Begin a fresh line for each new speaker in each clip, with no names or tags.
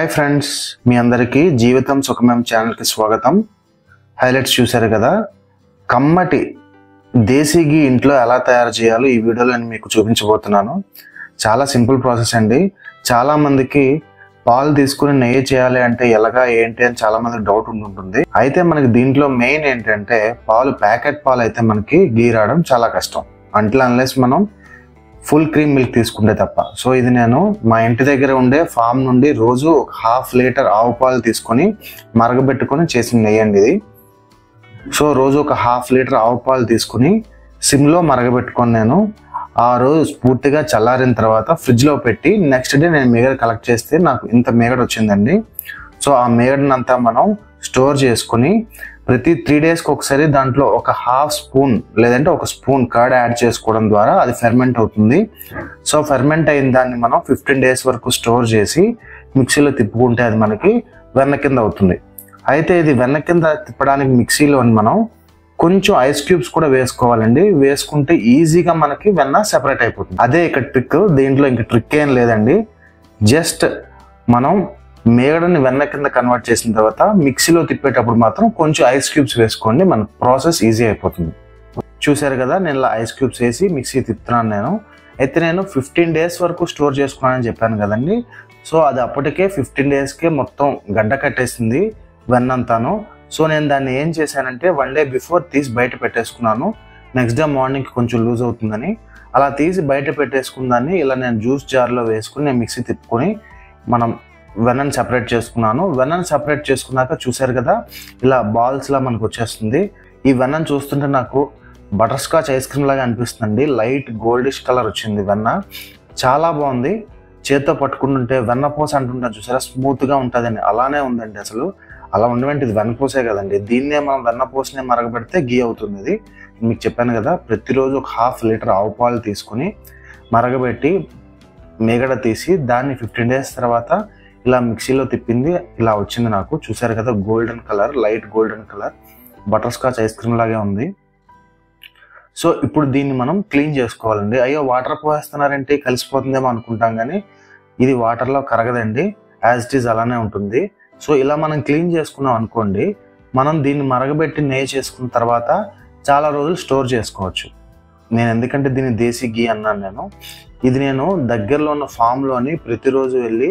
Hi friends, మీ అందరికీ జీవితం సుఖమయం ఛానల్కి స్వాగతం. హైలైట్స్ చూశారు కదా. కమ్మటి దేశీ ఘీ ఇంట్లో ఎలా తయారు చేయాలో ఈ వీడియోలో నేను మీకు చూపించబోతున్నాను. చాలా సింపుల్ ప్రాసెస్ అండి. చాలామందికి పాలు తీసుకుని నెయ్యి చేయాలి అంటే ఎలాగా ఏంటి అని చాలా మందికి డౌట్ ఉంటుంది. అయితే మనకి దీంట్లో మెయిన్ ఏంటంటే ప్యాకెట్ పాలు అయితే మనకి ఘీ రావడం చాలా కష్టం, అన్లెస్ మనం ఫుల్ క్రీమ్ మిల్క్ తీసుకుంటే తప్ప. సో ఇది నేను మా ఇంటి దగ్గర ఉండే ఫామ్ నుండి రోజు ఒక 1/2 లీటర్ ఆవు పాలు తీసుకొని మరగబెట్టుకొని చేసిన నెయ్యి అండి ఇది. సో రోజు ఒక 1/2 లీటర్ ఆవు పాలు తీసుకుని సిమ్లో మరగబెట్టుకొని నేను ఆ రోజు పూర్తిగా చల్లారిన తర్వాత ఫ్రిడ్జ్లో పెట్టి నెక్స్ట్ డే నేను మేగడ కలెక్ట్ చేస్తే నాకు ఇంత మేగడ వచ్చిందండి. సో ఆ మేగడనంతా మనం స్టోర్ చేసుకుని ప్రతి 3 డేస్కి ఒకసారి దాంట్లో ఒక 1/2 స్పూన్ లేదంటే 1 స్పూన్ కర్డ్ యాడ్ చేసుకోవడం ద్వారా అది ఫెర్మెంట్ అవుతుంది. సో ఫెర్మెంట్ అయిన దాన్ని మనం 15 డేస్ వరకు స్టోర్ చేసి మిక్సీలో తిప్పుకుంటే అది మనకి వెన్న కింద అవుతుంది. అయితే ఇది వెన్న కింద తిప్పడానికి మిక్సీలో మనం కొంచెం ఐస్ క్యూబ్స్ కూడా వేసుకోవాలండి. వేసుకుంటే ఈజీగా మనకి వెన్న సెపరేట్ అయిపోతుంది. అదే ఇక్కడ ట్రిక్. దీంట్లో ఇంక ట్రిక్ ఏం లేదండి. జస్ట్ మనం మేగడని వెన్న కింద కన్వర్ట్ చేసిన తర్వాత మిక్సీలో తిప్పేటప్పుడు మాత్రం కొంచెం ఐస్ క్యూబ్స్ వేసుకోండి, మన ప్రాసెస్ ఈజీ అయిపోతుంది. చూసారు కదా, నేను ఇలా ఐస్ క్యూబ్స్ వేసి మిక్సీ తిప్పుతున్నాను. అయితే నేను 15 డేస్ వరకు స్టోర్ చేసుకున్నానని చెప్పాను కదండి. సో అది అప్పటికే 15 డేస్కే మొత్తం గడ్డ కట్టేసింది వెన్నంతాను. సో నేను దాన్ని ఏం చేశానంటే 1 డే బిఫోర్ తీసి బయట పెట్టేసుకున్నాను. నెక్స్ట్ డే మార్నింగ్కి కొంచెం లూజ్ అవుతుందని అలా తీసి బయట పెట్టేసుకున్న దాన్ని ఇలా నేను జ్యూస్ జార్లో వేసుకుని నేను మిక్సీ తిప్పుకొని మనం వెన్నను సపరేట్ చేసుకున్నాను. వెన్నను సపరేట్ చేసుకున్నాక చూసారు కదా, ఇలా బాల్స్లా మనకు వచ్చేస్తుంది. ఈ వెన్నను చూస్తుంటే నాకు బటర్ స్కాచ్ ఐస్ క్రీమ్ లాగా అనిపిస్తుందండి. లైట్ గోల్డిష్ కలర్ వచ్చింది వెన్న, చాలా బాగుంది. చేత్తో పట్టుకుంటుంటే వెన్నపూస అంటుంటాను చూసారా, స్మూత్గా ఉంటుందండి. అలానే ఉందండి. అసలు అలా ఉండమంటే ఇది వెన్నపూసే కదండి. దీన్నే మనం వెన్నపూసనే మరగబెడితే ఘీ అవుతుంది. ఇది మీకు చెప్పాను కదా, ప్రతిరోజు ఒక 1/2 లీటర్ ఆవు పాలు తీసుకుని మరగబెట్టి మేగడ తీసి దాన్ని 15 డేస్ తర్వాత ఇలా మిక్సీలో తిప్పింది ఇలా వచ్చింది నాకు. చూసారు కదా, golden colour, light golden colour, butter scotch ice cream లాగే ఉంది. సో ఇప్పుడు దీన్ని మనం క్లీన్ చేసుకోవాలండి. అయ్యో వాటర్ పోసేస్తున్నారంటే కలిసిపోతుందేమో అనుకుంటాం, కానీ ఇది వాటర్లో కరగదండి, యాజ్ ఇట్ ఈజ్ అలానే ఉంటుంది. సో ఇలా మనం క్లీన్ చేసుకున్నాం అనుకోండి, మనం దీన్ని మరగబెట్టి నెయ్యి చేసుకున్న తర్వాత చాలా రోజులు స్టోర్ చేసుకోవచ్చు. నేను ఎందుకంటే దీన్ని దేశీ ఘీ అన్నాను నేను. ఇది నేను దగ్గరలో ఉన్న ఫామ్లోని ప్రతిరోజు వెళ్ళి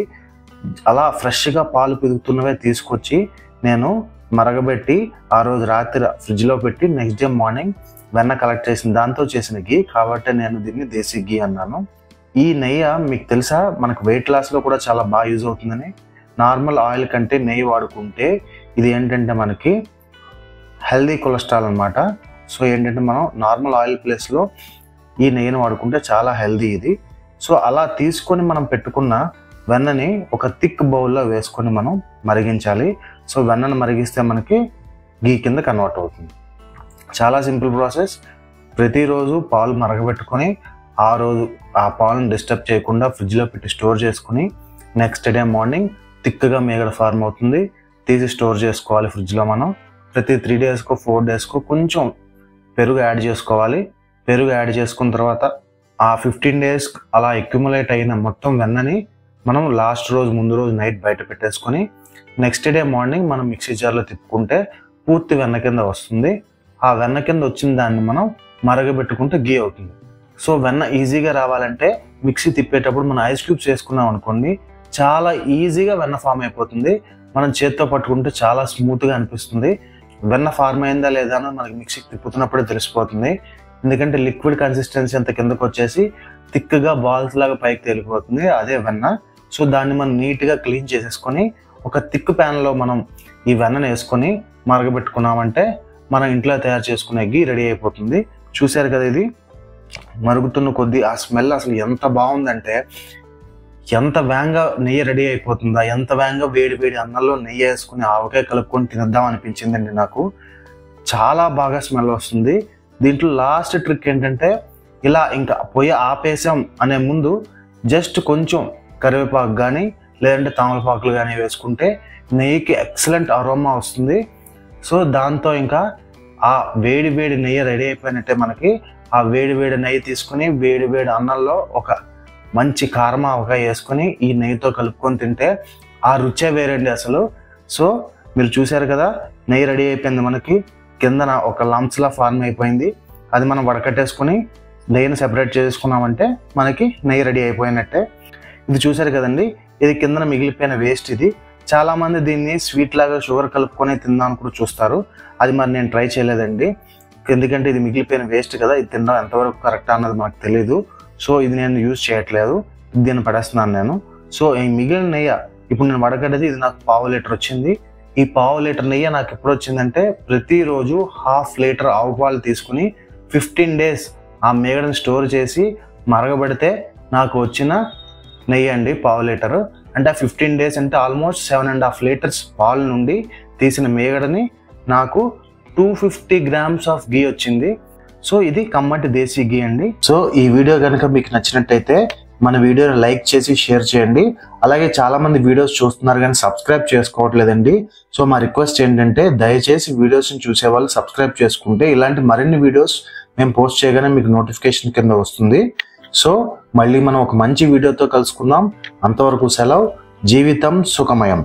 అలా ఫ్రెష్గా పాలు పిదుగుతున్నవే తీసుకొచ్చి నేను మరగబెట్టి ఆ రోజు రాత్రి ఫ్రిడ్జ్లో పెట్టి నెక్స్ట్ డే మార్నింగ్ వెన్న కలెక్ట్ చేసిన దాంతో చేసిన ఘీ కాబట్టి నేను దీన్ని దేశీ ఘీ అన్నాను. ఈ నెయ్యి మీకు తెలుసా, మనకు వెయిట్ లాస్లో కూడా చాలా బాగా యూజ్ అవుతుందని. నార్మల్ ఆయిల్ కంటే నెయ్యి వాడుకుంటే ఇది ఏంటంటే మనకి హెల్దీ కొలెస్ట్రాల్ అనమాట. సో ఏంటంటే మనం నార్మల్ ఆయిల్ ప్లేస్లో ఈ నెయ్యిని వాడుకుంటే చాలా హెల్దీ ఇది. సో అలా తీసుకొని మనం పెట్టుకున్న వెన్నని ఒక థిక్ బౌల్లో వేసుకొని మనం మరిగించాలి. సో వెన్నను మరిగిస్తే మనకి ఘీ కింద కన్వర్ట్ అవుతుంది. చాలా సింపుల్ ప్రాసెస్. ప్రతిరోజు పాలు మరగబెట్టుకొని ఆ రోజు ఆ పాలను డిస్టర్బ్ చేయకుండా ఫ్రిడ్జ్లో పెట్టి స్టోర్ చేసుకుని నెక్స్ట్ డే మార్నింగ్ థిక్గా మేగడ ఫార్మ్ అవుతుంది. తీసి స్టోర్ చేసుకోవాలి ఫ్రిడ్జ్లో. మనం ప్రతి 3 డేస్కో 4 డేస్కో కొంచెం పెరుగు యాడ్ చేసుకోవాలి. పెరుగు యాడ్ చేసుకున్న తర్వాత ఆ 15 డేస్ అలా అక్యుములేట్ అయిన మొత్తం వెన్నని మనం లాస్ట్ రోజు ముందు రోజు నైట్ బయట పెట్టేసుకొని నెక్స్ట్ డే మార్నింగ్ మనం మిక్సీ జార్లో తిప్పుకుంటే పూర్తి వెన్న కింద వస్తుంది. ఆ వెన్న కింద వచ్చిన దాన్ని మనం మరగబెట్టుకుంటే ఘీ అవుతుంది. సో వెన్న ఈజీగా రావాలంటే మిక్సీ తిప్పేటప్పుడు మనం ఐస్ క్యూబ్స్ వేసుకున్నాం అనుకోండి, చాలా ఈజీగా వెన్న ఫామ్ అయిపోతుంది. మనం చేత్తో పట్టుకుంటే చాలా స్మూత్గా అనిపిస్తుంది. వెన్న ఫార్మ్ అయిందా లేదా అని మనకి మిక్సీకి తిప్పుతున్నప్పుడే తెలిసిపోతుంది. ఎందుకంటే లిక్విడ్ కన్సిస్టెన్సీ అంత కిందకు వచ్చేసి థిక్గా బాల్స్ లాగా పైకి తేలిపోతుంది, అదే వెన్న. సో దాన్ని మనం నీట్గా క్లీన్ చేసేసుకొని ఒక థిక్ ప్యాన్లో మనం ఈ వెన్నను వేసుకొని మరగబెట్టుకున్నామంటే మనం ఇంట్లో తయారు చేసుకునే ఘీ రెడీ అయిపోతుంది. చూసారు కదా, ఇది మరుగుతున్న కొద్దీ ఆ స్మెల్ అసలు ఎంత బాగుందంటే, ఎంత వేగంగా నెయ్యి రెడీ అయిపోతుందా, ఎంత వేగంగా వేడి వేడి అన్నంలో నెయ్యి వేసుకుని ఆవకాయ కలుపుకొని తినేద్దాం అనిపించిందండి నాకు. చాలా బాగా స్మెల్ వస్తుంది. దీంట్లో లాస్ట్ ట్రిక్ ఏంటంటే, ఇలా ఇంకా పొయ్యి ఆపేసాం అనే ముందు జస్ట్ కొంచెం కరివేపాకు కానీ లేదంటే తమలపాకులు కానీ వేసుకుంటే నెయ్యికి ఎక్సలెంట్ అరోమా వస్తుంది. సో దాంతో ఇంకా ఆ వేడి వేడి నెయ్యి రెడీ అయిపోయినట్టే. మనకి ఆ వేడి వేడి నెయ్యి తీసుకుని వేడి వేడి అన్నంలో ఒక మంచి కారం ఆవకాయ వేసుకొని ఈ నెయ్యితో కలుపుకొని తింటే ఆ రుచే వేరండి అసలు. సో మీరు చూసారు కదా, నెయ్యి రెడీ అయిపోయింది. మనకి కిందన ఒక లంప్స్లా ఫార్మ్ అయిపోయింది. అది మనం వడకట్టేసుకుని నెయ్యిని సెపరేట్ చేసుకున్నామంటే మనకి నెయ్యి రెడీ అయిపోయినట్టే. ఇది చూసారు కదండి, ఇది కిందన మిగిలిపోయిన వేస్ట్. ఇది చాలామంది దీన్ని స్వీట్ లాగా షుగర్ కలుపుకొని తిందామని కూడా చూస్తారు. అది మరి నేను ట్రై చేయలేదండి, ఎందుకంటే ఇది మిగిలిపోయిన వేస్ట్ కదా, ఇది తినడం ఎంతవరకు కరెక్ట్ అన్నది మాకు తెలియదు. సో ఇది నేను యూజ్ చేయట్లేదు, దీన్ని పడేస్తున్నాను నేను. సో ఈ మిగిలిన నెయ్యి ఇప్పుడు నేను వడగడ్డది, ఇది నాకు 1/2 లీటర్ వచ్చింది. ఈ 1/2 లీటర్ నెయ్యి నాకు ఎప్పుడు వచ్చిందంటే, ప్రతిరోజు 1/2 లీటర్ ఆవు పాలు తీసుకుని 15 days ఆ మేగడని స్టోర్ చేసి మరగబెడితే నాకు వచ్చిన నెయ్యి అండి 1/2 లీటర్. అంటే ఆ 15 days అంటే ఆల్మోస్ట్ 7.5 liters పాలు నుండి తీసిన మేగడని నాకు 250 grams ఆఫ్ గీ వచ్చింది. సో ఇది కమ్మటి దేశీ గీ అండి. సో ఈ వీడియో కనుక మీకు నచ్చినట్టయితే మన వీడియోని లైక్ చేసి షేర్ చేయండి. అలాగే చాలా మంది వీడియోస్ చూస్తున్నారు కానీ సబ్స్క్రైబ్ చేసుకోవట్లేదండి. సో మా రిక్వెస్ట్ ఏంటంటే, దయచేసి వీడియోస్ని చూసే వాళ్ళు సబ్స్క్రైబ్ చేసుకుంటే ఇలాంటి మరిన్ని వీడియోస్ మేము పోస్ట్ చేయగానే మీకు నోటిఫికేషన్ కింద వస్తుంది. సో మళ్ళీ మనం ఒక మంచి వీడియోతో కలుసుకుందాం. అంతవరకు సెలవు. జీవితం సుఖమయం.